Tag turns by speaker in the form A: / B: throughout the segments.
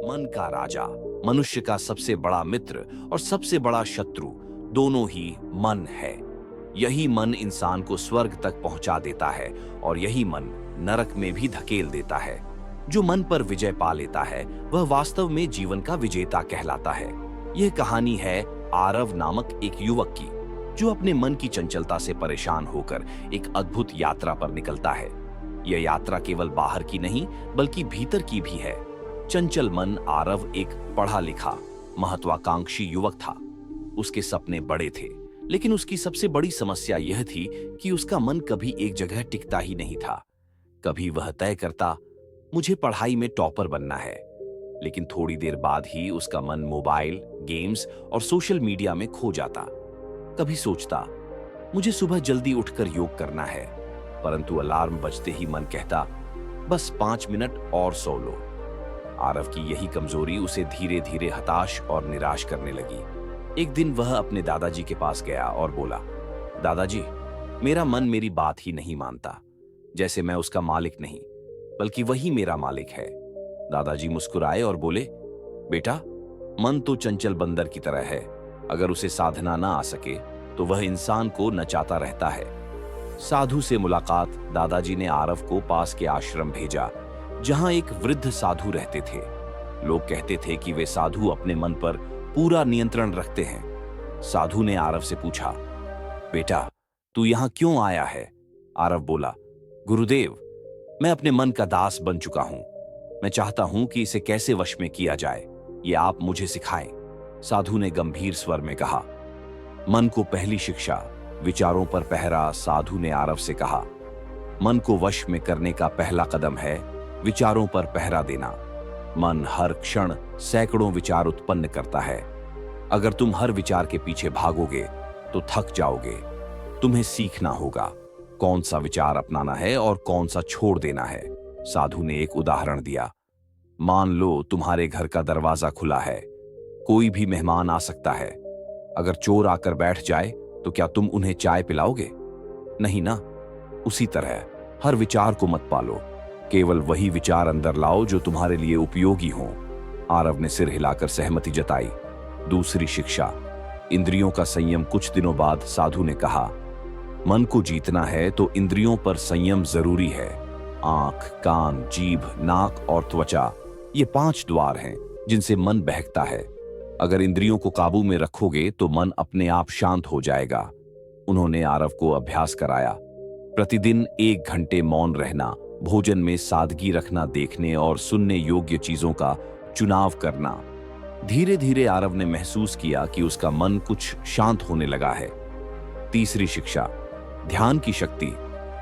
A: मन का राजा, मनुष्य का सबसे बड़ा मित्र और सबसे बड़ा शत्रु दोनों ही मन है। यही मन इंसान को स्वर्ग तक पहुंचा देता है और यही मन नरक में भी धकेल देता है। जो मन पर विजय पा लेता है वह वास्तव में जीवन का विजेता कहलाता है। यह कहानी है आरव नामक एक युवक की, जो अपने मन की चंचलता से परेशान होकर एक अद्भुत यात्रा पर निकलता है। यह यात्रा केवल बाहर की नहीं बल्कि भीतर की भी है। चंचल मन आरव एक पढ़ा लिखा महत्वाकांक्षी युवक था। उसके सपने बड़े थे, लेकिन उसकी सबसे बड़ी समस्या यह थी कि उसका मन कभी एक जगह टिकता ही नहीं था। कभी वह तय करता, मुझे पढ़ाई में टॉपर बनना है, लेकिन थोड़ी देर बाद ही उसका मन मोबाइल, गेम्स और सोशल मीडिया में खो जाता। कभी सोचता, मुझे सुबह जल्दी उठकर योग करना है, परंतु अलार्म बजते ही मन कहता, बस 5 मिनट और सो लो। आरव की यही कमजोरी उसे धीरे धीरे हताश और निराश करने लगी। एक दिन वह अपने दादाजी के पास गया और बोला, दादाजी, मेरा मन मेरी बात ही नहीं मानता, जैसे मैं उसका मालिक नहीं बल्कि वही मेरा मालिक है। दादाजी मुस्कुराए और बोले, बेटा, मन तो चंचल बंदर की तरह है। अगर उसे साधना ना आ सके तो वह इंसान को नचाता रहता है। साधु से मुलाकात। दादाजी ने आरव को पास के आश्रम भेजा, जहां एक वृद्ध साधु रहते थे। लोग कहते थे कि वे साधु अपने मन पर पूरा नियंत्रण रखते हैं। साधु ने आरव से पूछा, बेटा, तू यहां क्यों आया है? आरव बोला, गुरुदेव, मैं अपने मन का दास बन चुका हूं। मैं चाहता हूं कि इसे कैसे वश में किया जाए, ये आप मुझे सिखाएं। साधु ने गंभीर स्वर में कहा। मन को पहली शिक्षा, विचारों पर पहरा। साधु ने आरव से कहा, मन को वश में करने का पहला कदम है विचारों पर पहरा देना। मन हर क्षण सैकड़ों विचार उत्पन्न करता है। अगर तुम हर विचार के पीछे भागोगे तो थक जाओगे। तुम्हें सीखना होगा कौन सा विचार अपनाना है और कौन सा छोड़ देना है। साधु ने एक उदाहरण दिया। मान लो तुम्हारे घर का दरवाजा खुला है, कोई भी मेहमान आ सकता है। अगर चोर आकर बैठ जाए तो क्या तुम उन्हें चाय पिलाओगे? नहीं ना। उसी तरह हर विचार को मत पालो, केवल वही विचार अंदर लाओ जो तुम्हारे लिए उपयोगी हो। आरव ने सिर हिलाकर सहमति जताई। दूसरी शिक्षा, इंद्रियों का संयम। कुछ दिनों बाद साधु ने कहा, मन को जीतना है तो इंद्रियों पर संयम जरूरी है। आंख, कान, जीभ, नाक और त्वचा, ये 5 द्वार हैं जिनसे मन बहकता है। अगर इंद्रियों को काबू में रखोगे तो मन अपने आप शांत हो जाएगा। उन्होंने आरव को अभ्यास कराया। प्रतिदिन 1 घंटे मौन रहना, भोजन में सादगी रखना, देखने और सुनने योग्य चीजों का चुनाव करना। धीरे धीरे आरव ने महसूस किया कि उसका मन कुछ शांत होने लगा है। तीसरी शिक्षा, ध्यान की शक्ति।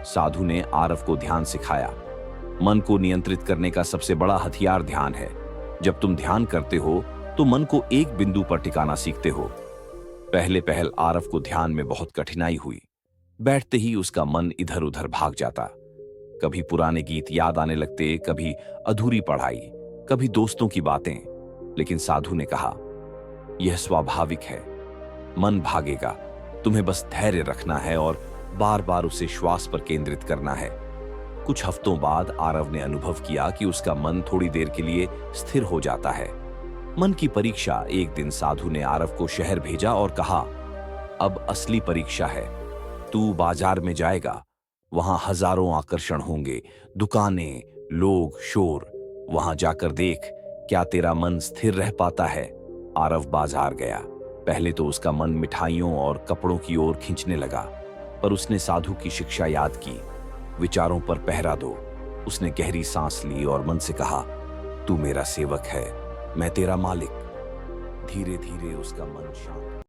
A: साधु ने आरव को ध्यान सिखाया। मन को नियंत्रित करने का सबसे बड़ा हथियार ध्यान है। जब तुम ध्यान करते हो तो मन को एक बिंदु पर टिकाना सीखते हो। पहले पहल आरव को ध्यान में बहुत कठिनाई हुई। बैठते ही उसका मन इधर उधर भाग जाता। कभी पुराने गीत याद आने लगते, कभी अधूरी पढ़ाई, कभी दोस्तों की बातें। लेकिन साधु ने कहा, यह स्वाभाविक है, मन भागेगा, तुम्हें बस धैर्य रखना है और बार बार उसे श्वास पर केंद्रित करना है। कुछ हफ्तों बाद आरव ने अनुभव किया कि उसका मन थोड़ी देर के लिए स्थिर हो जाता है। मन की परीक्षा। एक दिन साधु ने आरव को शहर भेजा और कहा, अब असली परीक्षा है। तू बाजार में जाएगा, वहां हजारों आकर्षण होंगे, दुकानें, लोग, शोर। वहां जाकर देख क्या तेरा मन स्थिर रह पाता है। आरव बाजार गया। पहले तो उसका मन मिठाइयों और कपड़ों की ओर खींचने लगा, पर उसने साधु की शिक्षा याद की, विचारों पर पहरा दो। उसने गहरी सांस ली और मन से कहा, तू मेरा सेवक है, मैं तेरा मालिक। धीरे धीरे उसका मन शांत